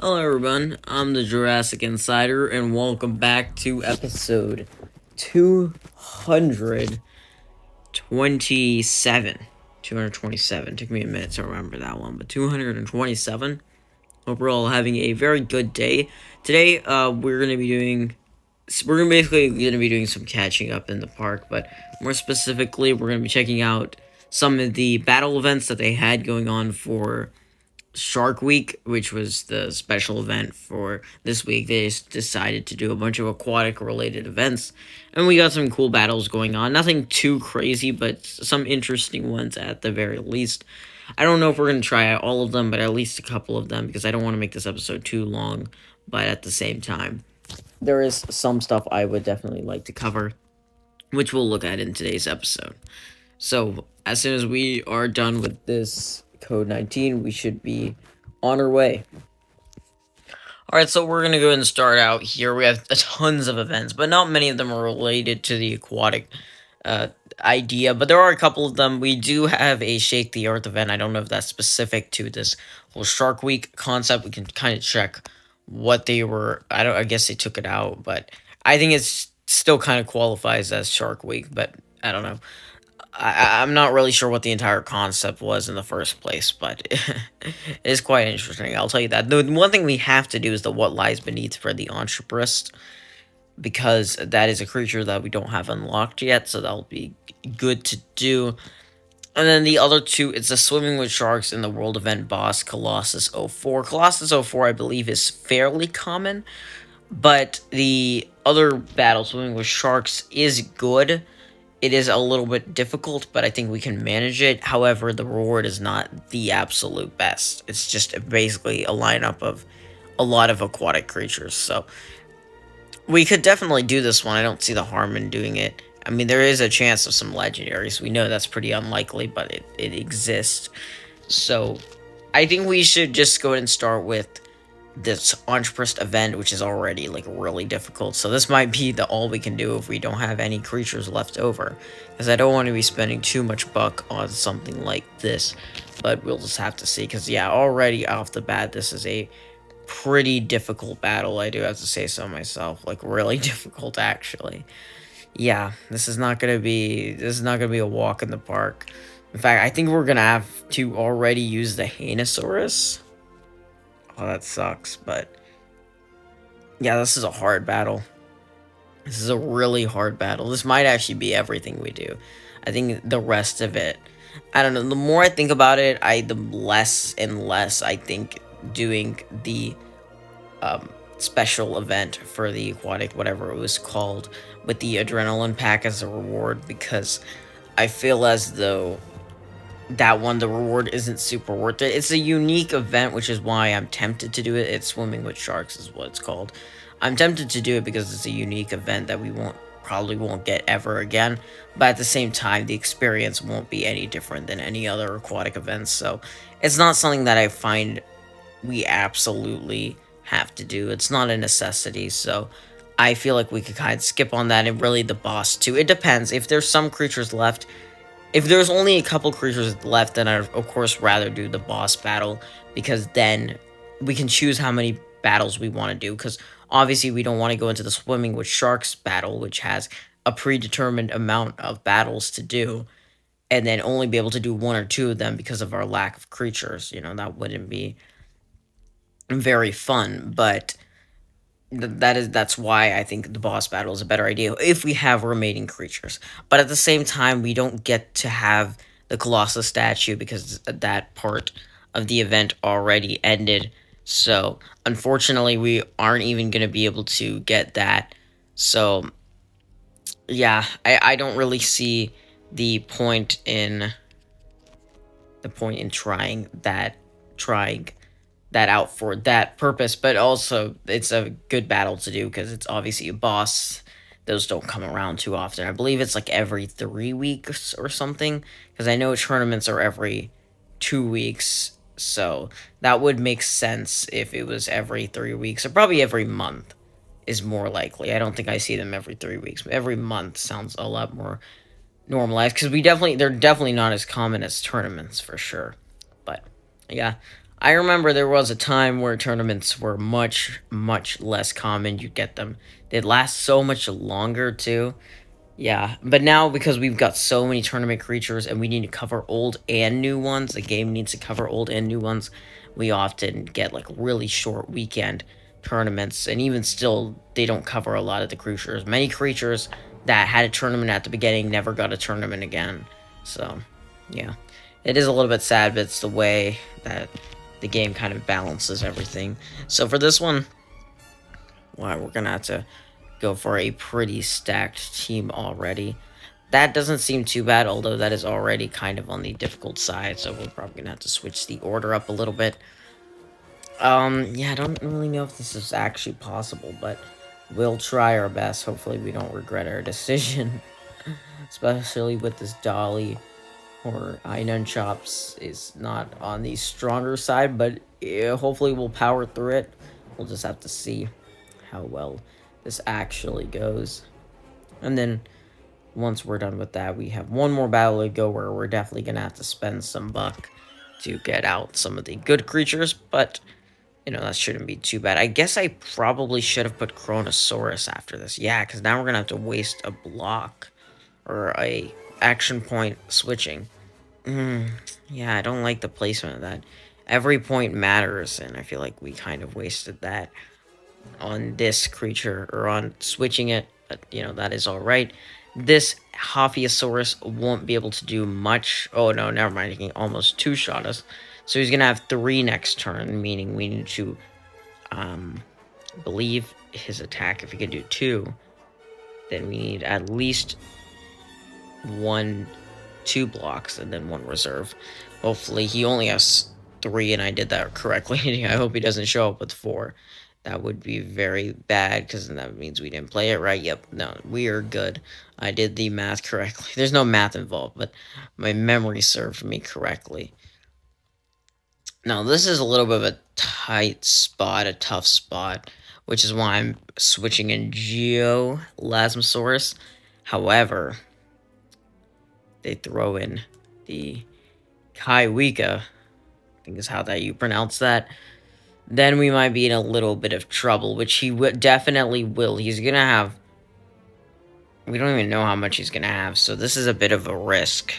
Hello, everyone. I'm the Jurassic Insider, and welcome back to episode 227. 227. Took me a minute to remember that one, but 227. Hope we're all having a very good day. Today, we're basically gonna be doing some catching up in the park, but more specifically, we're gonna be checking out some of the battle events that they had going on for Shark Week, which was the special event for this week. They just decided to do a bunch of aquatic related events, and we got some cool battles going on. Nothing too crazy, but some interesting ones at the very least. I don't know if we're going to try out all of them, but at least a couple of them, because I don't want to make this episode too long, but at the same time, there is some stuff I would definitely like to cover, which we'll look at in today's episode. So, as soon as we are done with this code 19, we should be on our way. Alright, so we're going to go ahead and start out here. We have tons of events, but not many of them are related to the aquatic idea, but there are a couple of them. We do have a Shake the Earth event. I don't know if that's specific to this whole Shark Week concept. We can kind of check what they were. I guess they took it out, but I think it's still kind of qualifies as Shark Week, but I don't know. I'm not really sure what the entire concept was in the first place, but it is quite interesting. I'll tell you that. The one thing we have to do is the What Lies Beneath for the Entrepreneur, because that is a creature that we don't have unlocked yet, so that'll be good to do. And then the other two, it's a Swimming with Sharks in the World Event boss, Colossus 04. Colossus 04, I believe, is fairly common, but the other battle, Swimming with Sharks, is good. It is a little bit difficult, but I think we can manage it. However, the reward is not the absolute best. It's just basically a lineup of a lot of aquatic creatures. So we could definitely do this one. I don't see the harm in doing it. I mean, there is a chance of some legendaries. We know that's pretty unlikely, but it exists. So I think we should just go ahead and start with this Entrepreneur event, which is already like really difficult. So this might be the all we can do if we don't have any creatures left over, because I don't want to be spending too much buck on something like this. But we'll just have to see, because yeah, already off the bat, this is a pretty difficult battle. I do have to say so myself, like really difficult actually. Yeah, this is not gonna be a walk in the park. In fact, I think we're gonna have to already use the Hanosaurus. Oh, that sucks, but yeah, this is a hard battle. This is a really hard battle. This might actually be everything we do. I think the rest of it, I don't know. The more I think about it, the less and less I think doing the special event for the aquatic, whatever it was called, with the adrenaline pack as a reward, because I feel as though that one, the reward isn't super worth it. It's a unique event, which is why I'm tempted to do it. It's Swimming with Sharks is what it's called. I'm tempted to do it because it's a unique event that we probably won't get ever again. But at the same time, the experience won't be any different than any other aquatic events. So it's not something that I find we absolutely have to do. It's not a necessity. So I feel like we could kind of skip on that, and really the boss too. It depends. If there's some creatures left, if there's only a couple creatures left, then I'd of course rather do the boss battle, because then we can choose how many battles we want to do, because obviously we don't want to go into the Swimming with Sharks battle, which has a predetermined amount of battles to do, and then only be able to do one or two of them because of our lack of creatures. That wouldn't be very fun, but that's why I think the boss battle is a better idea if we have remaining creatures. But at the same time, we don't get to have the Colossus statue because that part of the event already ended. So unfortunately, we aren't even going to be able to get that. So yeah, I don't really see the point in trying that out for that purpose, but also it's a good battle to do because it's obviously a boss. Those don't come around too often. I believe it's like every 3 weeks or something, because I know tournaments are every 2 weeks, so that would make sense if it was every 3 weeks, or probably every month is more likely. I don't think I see them every 3 weeks. Every month sounds a lot more normalized, because they're definitely not as common as tournaments for sure. But yeah, I remember there was a time where tournaments were much, much less common. You'd get them. They'd last so much longer, too. Yeah, but now because we've got so many tournament creatures and we need to cover old and new ones, the game needs to cover old and new ones, we often get like really short weekend tournaments, and even still, they don't cover a lot of the creatures. Many creatures that had a tournament at the beginning never got a tournament again. So, yeah, it is a little bit sad, but it's the way that the game kind of balances everything. So for this one, wow, we're gonna have to go for a pretty stacked team already. That doesn't seem too bad, although that is already kind of on the difficult side, so we're probably gonna have to switch the order up a little bit. Yeah, I don't really know if this is actually possible, but we'll try our best. Hopefully we don't regret our decision. Especially with this Dolly or Einon Chops is not on the stronger side, but yeah, hopefully we'll power through it. We'll just have to see how well this actually goes. And then once we're done with that, we have one more battle to go where we're definitely going to have to spend some buck to get out some of the good creatures, but, you know, that shouldn't be too bad. I guess I probably should have put Chronosaurus after this. Yeah, because now we're going to have to waste a block or a action point switching. Yeah, I don't like the placement of that. Every point matters, and I feel like we kind of wasted that on this creature or on switching it, but you know, that is all right. This Hophiosaurus won't be able to do much. Oh no, never mind. He can almost two-shot us. So he's gonna have 3 next turn, meaning we need to believe his attack. If he can do 2, then we need at least 2 blocks and then 1 reserve. Hopefully he only has 3 and I did that correctly. I hope he doesn't show up with 4. That would be very bad, because that means we didn't play it right. Yep, no, we are good. I did the math correctly. There's no math involved, but my memory served me correctly. Now, this is a little bit of a tight spot, a tough spot, which is why I'm switching in Geolasmosaurus. However, they throw in the Kaiwika, I think is how that you pronounce that, then we might be in a little bit of trouble, which he definitely will. He's going to have... We don't even know how much he's going to have, so this is a bit of a risk.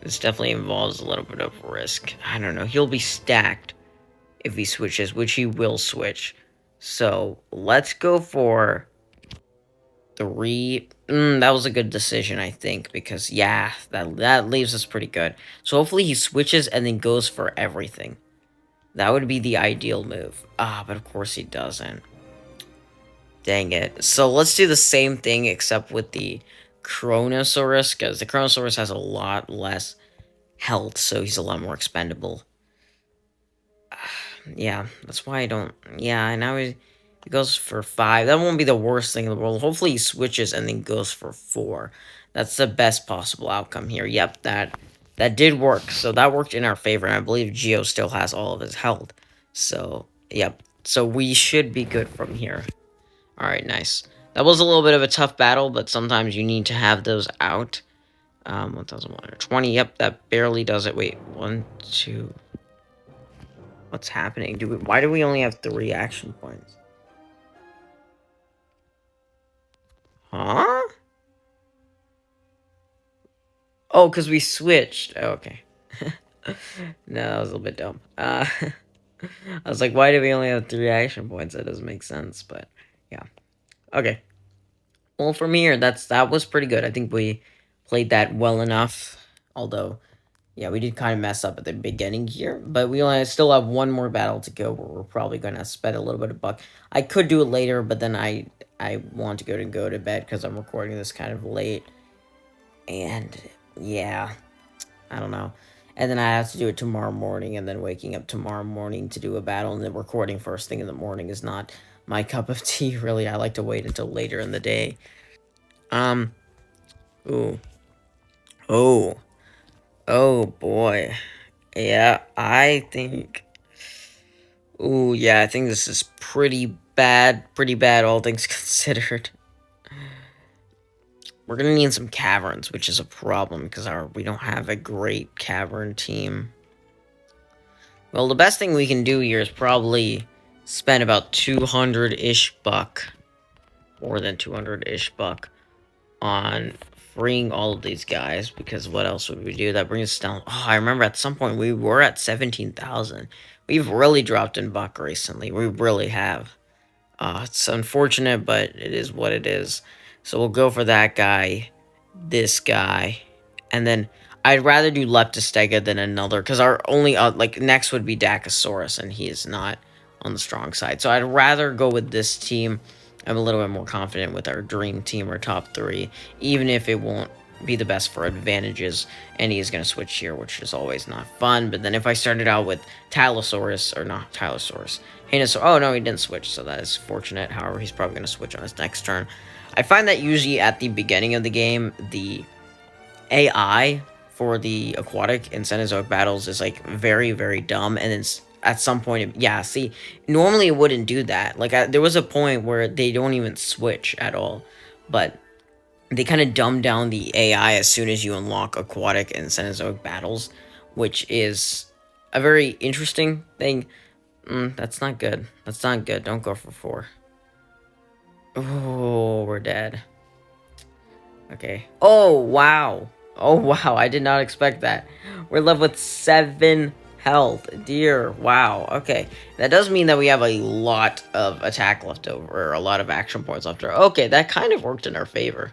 This definitely involves a little bit of risk. I don't know. He'll be stacked if he switches, which he will switch. So, let's go for 3. That was a good decision, I think, because, yeah, that leaves us pretty good. So, hopefully he switches and then goes for everything. That would be the ideal move. But of course he doesn't. Dang it. So let's do the same thing except with the Chronosaurus, because the Chronosaurus has a lot less health, so he's a lot more expendable. Yeah, that's why I don't... Yeah, and now he goes for 5. That won't be the worst thing in the world. Hopefully he switches and then goes for 4. That's the best possible outcome here. Yep, that did work. So that worked in our favor, and I believe Geo still has all of his health. So, yep. So we should be good from here. Alright, nice. That was a little bit of a tough battle, but sometimes you need to have those out. 1,120, yep, that barely does it. Wait, 1, 2... What's happening? Why do we only have 3 action points? Huh? Oh, because we switched. Oh, okay. No, that was a little bit dumb. I was like, why do we only have 3 action points? That doesn't make sense, but yeah. Okay. Well, from here, that was pretty good. I think we played that well enough. Although, yeah, we did kind of mess up at the beginning here, but we still have 1 more battle to go where we're probably going to spend a little bit of buck. I could do it later, but then I want to go to bed because I'm recording this kind of late. And, yeah, I don't know. And then I have to do it tomorrow morning, and then waking up tomorrow morning to do a battle, and then recording first thing in the morning is not my cup of tea, really. I like to wait until later in the day. Ooh. Oh. Oh, boy. Yeah, I think... Ooh, yeah, I think this is pretty bad, all things considered. We're gonna need some caverns, which is a problem, because we don't have a great cavern team. Well, the best thing we can do here is probably spend about 200-ish buck, more than 200-ish buck, on freeing all of these guys, because what else would we do? That brings us down. Oh, I remember at some point we were at 17,000. We've really dropped in buck recently. We really have. It's unfortunate, but it is what it is. So we'll go for that guy, this guy, and then I'd rather do Leptostega than another, because our only, like, next would be Dacosaurus, and he is not on the strong side. So I'd rather go with this team. I'm a little bit more confident with our dream team or top three, even if it won't be the best for advantages, and he is going to switch here, which is always not fun. But then if I started out with Tylosaurus, or not Tylosaurus, Hanosaurus, oh no, he didn't switch, so that is fortunate. However, he's probably going to switch on his next turn. I find that usually at the beginning of the game, the AI for the aquatic and Cenozoic battles is like very, very dumb, and then at some point, yeah, see, normally it wouldn't do that. Like, there was a point where they don't even switch at all, but they kind of dumb down the AI as soon as you unlock aquatic and Cenozoic battles, which is a very interesting thing. That's not good. That's not good. Don't go for 4. Oh, we're dead. Okay. Oh, wow. Oh, wow. I did not expect that. We're left with 7 health. Dear. Wow. Okay. That does mean that we have a lot of attack left over, or a lot of action points left over. Okay, that kind of worked in our favor.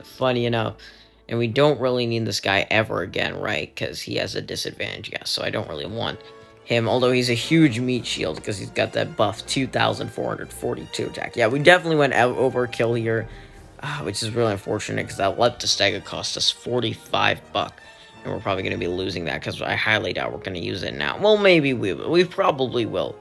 Funny enough. And we don't really need this guy ever again, right? Because he has a disadvantage, yeah. So I don't really want him, although he's a huge meat shield because he's got that buff 2,442 attack. Yeah, we definitely went overkill here, which is really unfortunate because that Leptostega cost us 45 buck. And we're probably going to be losing that because I highly doubt we're going to use it now. Well, maybe we will. We probably will.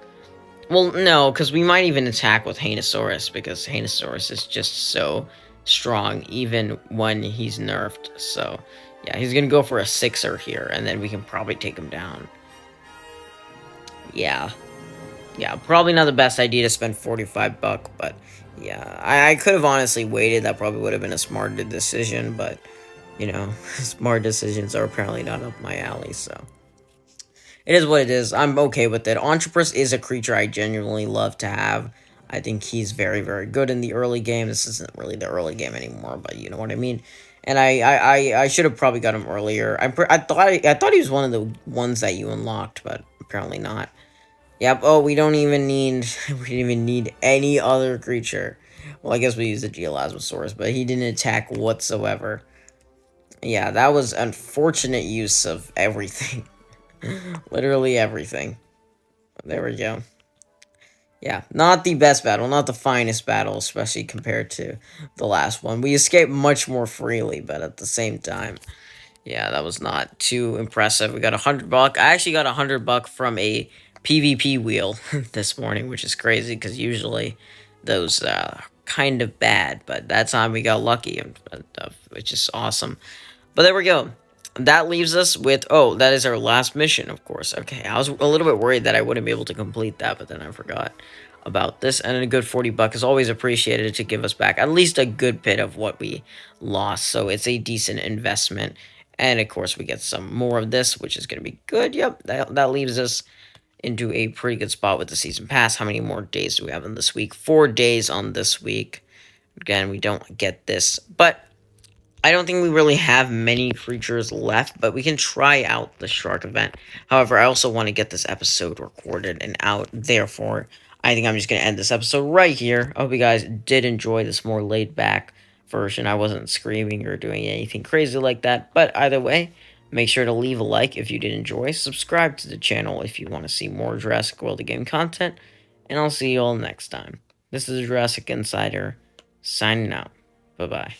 Well, no, because we might even attack with Hanosaurus, because Hanosaurus is just so strong even when he's nerfed. So, yeah, he's going to go for a 6er here, and then we can probably take him down. Yeah. Yeah, probably not the best idea to spend 45 buck, but yeah, I could have honestly waited. That probably would have been a smart decision, but, you know, smart decisions are apparently not up my alley, so. It is what it is. I'm okay with it. Entrepreneur is a creature I genuinely love to have. I think he's very, very good in the early game. This isn't really the early game anymore, but you know what I mean. And I should have probably got him earlier. I thought he was one of the ones that you unlocked, but apparently not. Yep. Oh, we don't even need any other creature. Well, I guess we use the Geolasmosaurus, but he didn't attack whatsoever. Yeah, that was unfortunate use of everything. Literally everything. There we go. Yeah, not the best battle, not the finest battle, especially compared to the last one. We escaped much more freely, but at the same time, yeah, that was not too impressive. We got 100 buck. I actually got 100 buck from a PvP wheel this morning, which is crazy because usually those kind of bad, but that time we got lucky, which is awesome. But there we go. That leaves us with, oh, that is our last mission, of course. Okay, I was a little bit worried that I wouldn't be able to complete that, but then I forgot about this. And a good 40 buck is always appreciated to give us back at least a good bit of what we lost. So it's a decent investment. And of course, we get some more of this, which is going to be good. Yep, that leaves us into a pretty good spot with the season pass. How many more days do we have in this week? 4 days on this week. Again, we don't get this, but I don't think we really have many creatures left, but we can try out the shark event. However, I also want to get this episode recorded and out. Therefore, I think I'm just going to end this episode right here. I hope you guys did enjoy this more laid-back version. I wasn't screaming or doing anything crazy like that. But either way, make sure to leave a like if you did enjoy. Subscribe to the channel if you want to see more Jurassic World the game content. And I'll see you all next time. This is Jurassic Insider, signing out. Bye-bye.